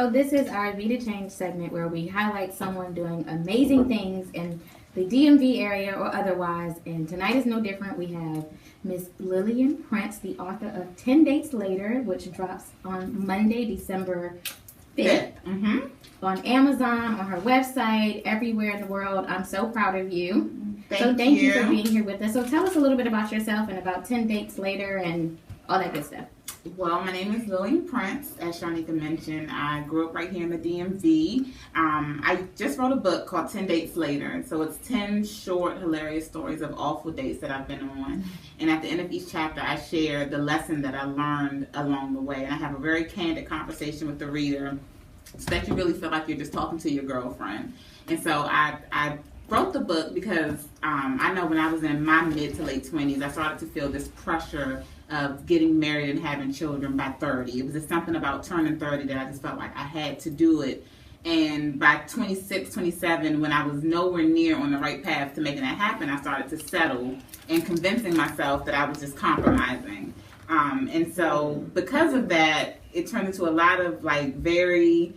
So this is our Be to Change segment where we highlight someone doing amazing things in the DMV area or otherwise. And tonight is no different. We have Miss LillianPrince, the author of 10 Dates Later, which drops on Monday, December 5th. On Amazon, on her website, everywhere in the world. I'm so proud of you. Thank you for being here with us. So tell us a little bit about yourself and about 10 Dates Later and all that good stuff. Well, my name is LillianPrince. As Shanika mentioned, I grew up right here in the DMV. I just wrote a book called 10 Dates Later. So it's 10 short, hilarious stories of awful dates that I've been on. And at the end of each chapter, I share the lesson that I learned along the way. And I have a very candid conversation with the reader so that you really feel like you're just talking to your girlfriend. And so I wrote the book because I know when I was in my mid to late 20s, I started to feel this pressure of getting married and having children by 30. It was just something about turning 30 that I just felt like I had to do it. And by 26, 27, when I was nowhere near on the right path to making that happen, I started to settle and convincing myself that I was just compromising. And so because of that, it turned into a lot of like very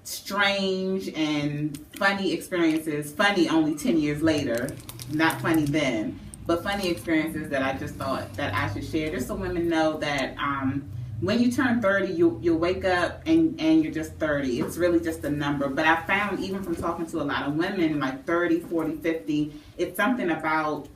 strange and funny experiences. Funny only 10 years later, not funny then, but funny experiences that I just thought that I should share, just so women know that when you turn 30, you'll wake up and you're just 30. It's really just a number. But I found, even from talking to a lot of women, like 30, 40, 50, it's something about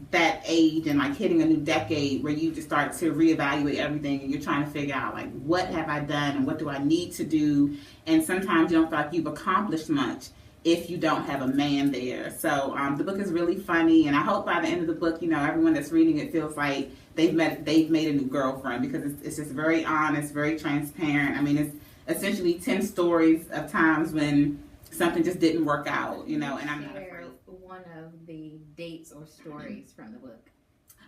that age and like hitting a new decade where you just start to reevaluate everything and you're trying to figure out like, what have I done and what do I need to do? And sometimes you don't feel like you've accomplished much if you don't have a man there. So the book is really funny, and I hope by the end of the book, you know, everyone that's reading it feels like they've made a new girlfriend, because it's just very honest, very transparent. I mean, it's essentially 10 stories of times when something just didn't work out, you know, and I'm not afraid. One of the dates or stories from the book.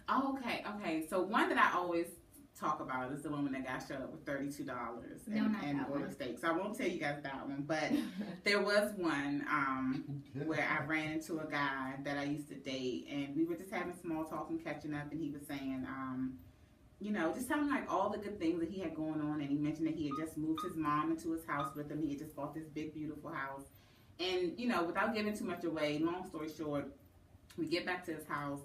Oh, okay. So one that I always talk about is the woman that got shut up with $32 and order steak. So I won't tell you guys that one, but there was one where I ran into a guy that I used to date, and we were just having small talk and catching up, and he was saying, you know, just telling like all the good things that he had going on, and he mentioned that he had just moved his mom into his house with him. He had just bought this big, beautiful house. And, you know, without giving too much away, long story short, we get back to his house,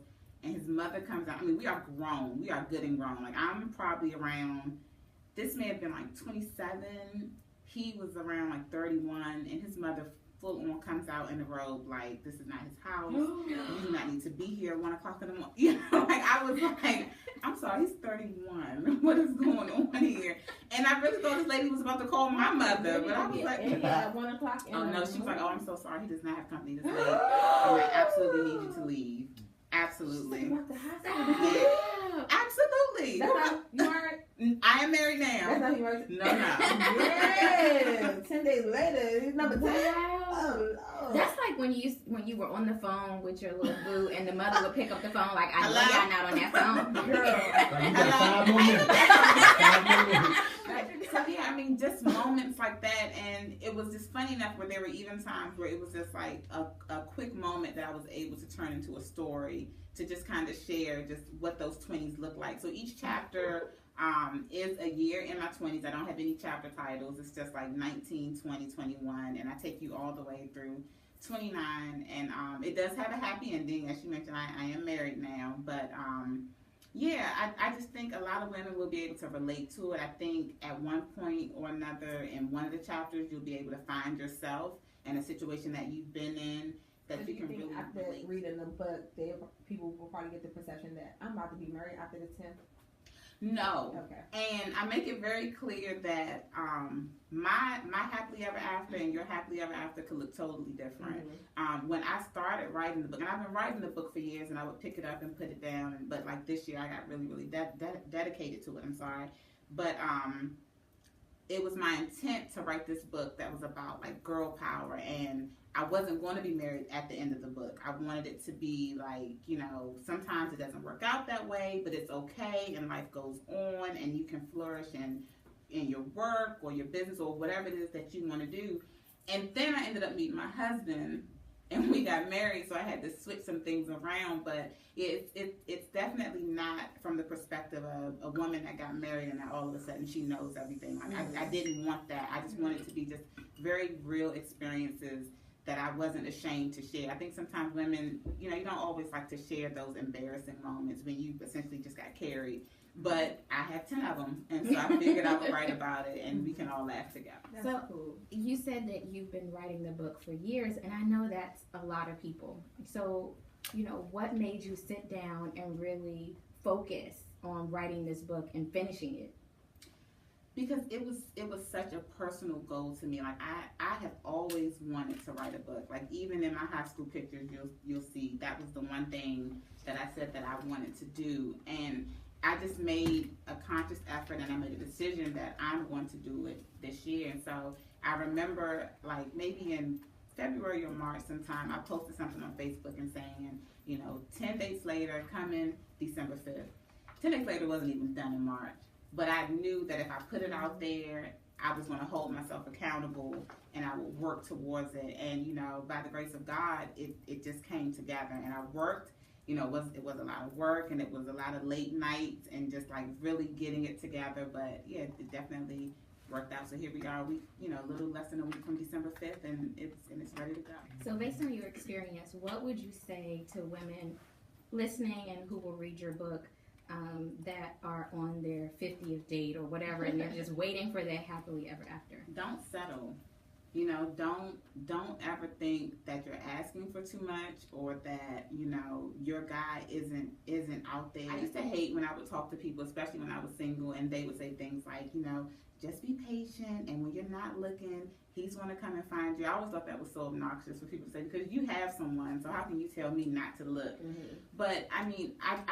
and his mother comes out. I mean, we are grown. We are good and grown. Like, I'm probably around, this may have been like 27. He was around like 31, and his mother full on comes out in the robe like, this is not his house. You do not need to be here at 1 o'clock in the morning. You know, like, I was like, I'm sorry, he's 31. What is going on here? And I really thought this lady was about to call my mother, but I was like, at 1 o'clock in the morning. Oh, no, she was like, oh, I'm so sorry. He does not have company this late. And I absolutely need you to leave. Absolutely. Yeah. Absolutely. That's not, you married? I am married now. That's not you married? No. Yeah. 10 days later, he's number 10. Wow. Oh, Lord. That's like when you were on the phone with your little boo, and the mother would pick up the phone like, I know y'all not on that phone. So yeah, I mean, just moments like that, and it was just funny enough where there were even times where it was just like a quick moment that I was able to turn into a story to just kind of share just what those 20s look like. So each chapter is a year in my 20s. I don't have any chapter titles. It's just like 19, 20, 21, and I take you all the way through 29, and it does have a happy ending. As you mentioned, I am married now, but yeah, I just think a lot of women will be able to relate to it. I think at one point or another in one of the chapters, you'll be able to find yourself in a situation that you've been in that you can really after relate. Reading the book, people will probably get the perception that I'm about to be married after the 10th. No. Okay. And I make it very clear that my happily ever after and your happily ever after could look totally different. Mm-hmm. When I started writing the book, and I've been writing the book for years, and I would pick it up and put it down, but like this year I got really, really dedicated to it. I'm sorry. But it was my intent to write this book that was about like girl power, and I wasn't going to be married at the end of the book. I wanted it to be like, you know, sometimes it doesn't work out that way, but it's okay, and life goes on, and you can flourish in your work or your business or whatever it is that you want to do. And then I ended up meeting my husband, and we got married, so I had to switch some things around. But it's definitely not, from from the perspective of a woman that got married and now all of a sudden she knows everything. Like I didn't want that. I just wanted to be just very real experiences that I wasn't ashamed to share. I think sometimes women, you don't always like to share those embarrassing moments when you essentially just got carried. But I have 10 of them, and so I figured I would write about it, and we can all laugh together. So cool. You said that you've been writing the book for years, and I know that's a lot of people. So, what made you sit down and really focus on writing this book and finishing it? Because it was such a personal goal to me. Like I have always wanted to write a book. Like even in my high school pictures, you'll see that was the one thing that I said that I wanted to do, and I just made a conscious effort and I made a decision that I'm going to do it this year. And so I remember like maybe in February or March sometime, I posted something on Facebook and saying, 10 days later, coming December 5th. 10 days later wasn't even done in March. But I knew that if I put it out there, I was going to hold myself accountable and I would work towards it. And, by the grace of God, it just came together. And I worked. It was a lot of work and it was a lot of late nights and just like really getting it together. But yeah, it definitely worked out. So here we are, a little less than a week from December 5th, and it's ready to go. So based on your experience, what would you say to women listening and who will read your book that are on their 50th date or whatever, and they're just waiting for that happily ever after? Don't settle. Don't ever think that you're asking for too much or that, your guy isn't out there. I used to hate when I would talk to people, especially when I was single, and they would say things like, just be patient, and when you're not looking, he's going to come and find you. I always thought that was so obnoxious for people to say, because you have someone, so how can you tell me not to look? Mm-hmm. But, I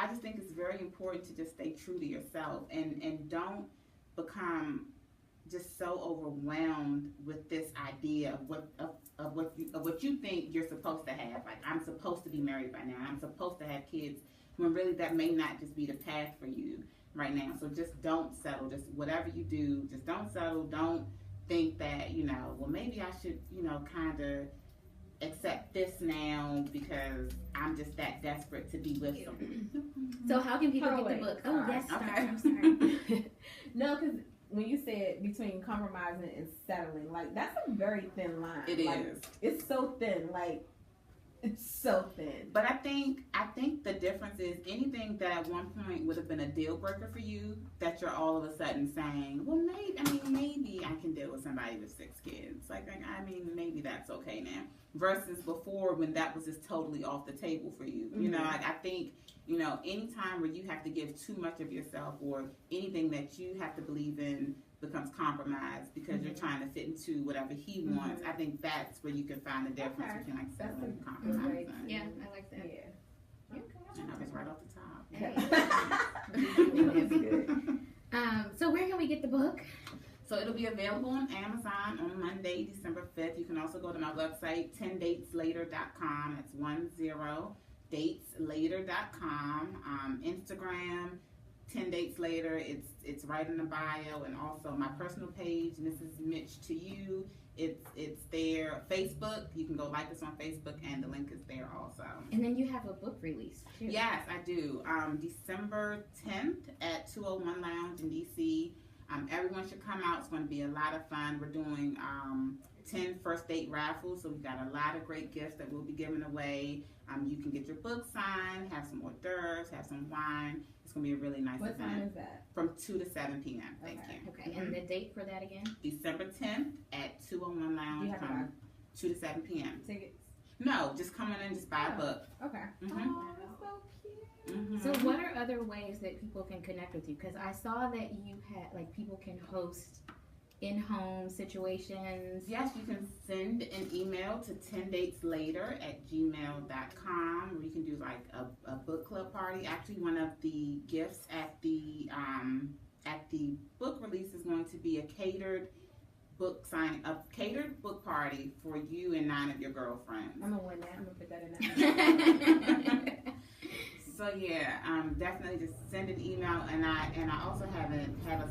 just think it's very important to just stay true to yourself and don't become just so overwhelmed with this idea of what you think you're supposed to have. Like, I'm supposed to be married by now. I'm supposed to have kids, when really that may not just be the path for you right now. So just don't settle. Just whatever you do, just don't settle. Don't think that, well, maybe I should, kind of accept this now because I'm just that desperate to be with someone. So how can people get the book? Sorry. Oh, yes, Okay. I'm sorry. No, because when you said between compromising and settling, like that's a very thin line. It is. It's so thin. Like it's so thin. But I think the difference is anything that at one point would have been a deal breaker for you, that you're all of a sudden saying, well, maybe I can deal with somebody with 6 kids. Maybe that's okay now. Versus before when that was just totally off the table for you. Mm-hmm. I think, anytime where you have to give too much of yourself or anything that you have to believe in becomes compromised because you're trying to fit into whatever he wants. I think that's where you can find the difference between settling and compromising. Yeah, I like that. Yeah. Okay. And I was right off the top. Hey. That's good. So where can we get the book? So it'll be available on Amazon on Monday, December 5th. You can also go to my website, 10dateslater.com. That's 10dateslater.com. Instagram, 10 Dates Later. It's right in the bio, and also my personal page, Mrs. Mitch to You. It's there. Facebook, you can go like us on Facebook, and the link is there also. And then you have a book release too. Yes, I do. December 10th at 201 Lounge in DC. Everyone should come out. It's going to be a lot of fun. We're doing 10 first date raffles, so we've got a lot of great gifts that we'll be giving away. You can get your book signed, have some hors d'oeuvres, have some wine. It's going to be a really nice event. What time is that? From 2 to 7 p.m. Thank you. Okay, and the date for that again? December 10th at 201 Lounge from 2 to 7 p.m. Tickets? No, just come in and just buy a book. Okay. Mm-hmm. Oh, that's so cute. Mm-hmm. So what are other ways that people can connect with you? Because I saw that you had, people can host in-home situations. Yes, you can send an email to 10dateslater@gmail.com, where you can do a book club party. Actually, one of the gifts at the book release is going to be a catered book party for you and 9 of your girlfriends. I'm gonna win that. I'm gonna put that in there. So yeah, definitely just send an email, and I also have a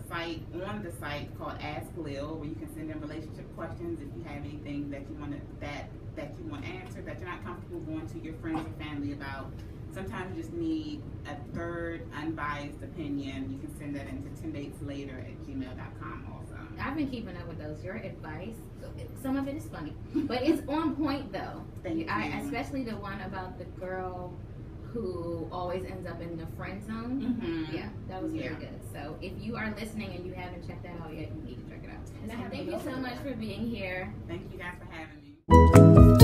site on the site called Ask Lil, where you can send in relationship questions if you have anything that you want answered that you're not comfortable going to your friends or family about. sometimes you just need a third unbiased opinion, you can send that into 10dateslater@gmail.com also. I've been keeping up with those. Your advice, some of it is funny, but it's on point though. Thank you. Especially the one about the girl who always ends up in the friend zone. Mm-hmm. Yeah, that was really good. So if you are listening and you haven't checked that out yet, you need to check it out. So thank you so much for being here. Thank you guys for having me.